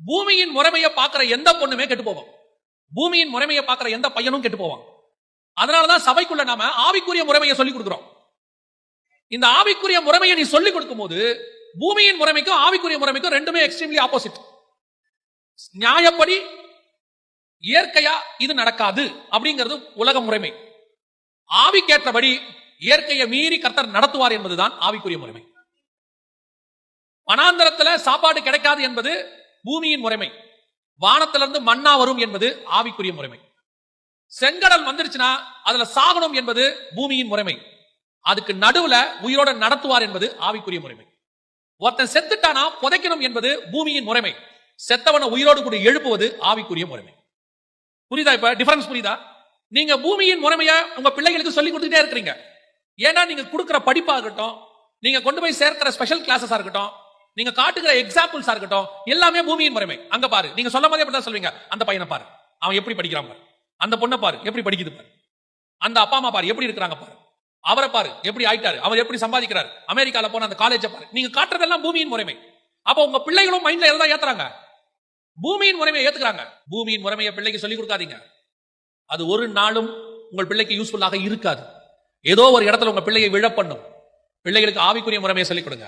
பூமியின் முறைமையை பார்க்கிற எந்த பொண்ணுமே கெட்டு போவான். பூமியின் முறைமையை பார்க்கிற எந்த பையனும் கெட்டு போவான். அதனாலதான் சபைக்குள்ள நாம ஆவிக்குரிய முறைமையை சொல்லிக் கொடுக்கிறோம். இந்த ஆவிக்குரிய முறைமையை நீ சொல்லிக் கொடுக்கும் போது பூமியின் முறைமைக்கும் ஆவிக்குரிய முறைமைக்கும் ரெண்டுமே எக்ஸ்ட்ரீம்லி ஆப்போசிட். நியாயப்படி இயற்கையா இது நடக்காது அப்படிங்கிறது உலக முறைமை. ஆவிக்கேற்றபடி இயற்கையை மீறி கர்த்தர் நடத்துவார் என்பதுதான் ஆவிக்குரிய முறைமை. வனாந்தரத்துல சாப்பாடு கிடைக்காது என்பது பூமியின் முறைமை. வானத்திலிருந்து மன்னா வரும் என்பது ஆவிக்குரிய முறைமை. செங்கடல் வந்துருச்சுன்னா அதுல சாகணும் என்பது பூமியின் முறைமை. அதுக்கு நடுவுல உயிரோட நடத்துவார் என்பது ஆவிக்குரிய முறைமை. ஒருத்தன் செத்துட்டானா புதைக்கணும் என்பது பூமியின் முறைமை. செத்தவனை உயிரோடு கூட எழுப்புவது ஆவிக்குரிய முறைமை. புரியுதா? இப்ப டிஃபரன்ஸ் புரியுதா? நீங்க பூமியின் முறைமையை உங்க பிள்ளைகளுக்கு சொல்லி கொடுத்துட்டே இருக்கிறீங்க. ஏன்னா நீங்க கொடுக்கிற படிப்பா இருக்கட்டும், நீங்க கொண்டு போய் சேர்க்கிற ஸ்பெஷல் கிளாஸஸா இருக்கட்டும், நீங்க காட்டுகிற எக்ஸாம்பிள்ஸா இருக்கட்டும், எல்லாமே பூமியின் முறைமை. அங்க பாரு, நீங்க சொல்லும் போதே அப்படிதான் சொல்வீங்க. அந்த பையனை பாரு, அவன் எப்படி படிக்கிறான் பாரு. அந்த பொண்ணை பாரு, எப்படி படிக்குது பாரு. அந்த அப்பா அம்மா பாரு, எப்படி இருக்கிறாங்க பாரு. அவரை பாரு, எப்படி ஆயிட்டாரு, அவர் எப்படி சம்பாதிக்கிறார், அமெரிக்கால போன அந்த காலேஜை பாரு. நீங்க காட்டுறதெல்லாம் பூமியின் முறைமை. அப்ப உங்க பிள்ளைகளும் மைண்ட்ல எல்லாம் ஏத்துறாங்க, பூமியின் முறைமையை ஏத்துக்கிறாங்க. பூமியின் முறைமையை பிள்ளைக்கு சொல்லிக் கொடுக்காதீங்க. அது ஒரு நாளும் உங்கள் பிள்ளைக்கு யூஸ்ஃபுல்லாக இருக்காது. ஏதோ ஒரு இடத்துல உங்க பிள்ளையை விழ பண்ணும். பிள்ளைகளுக்கு ஆவிக்குரிய முறைமையை சொல்லிக் கொடுங்க.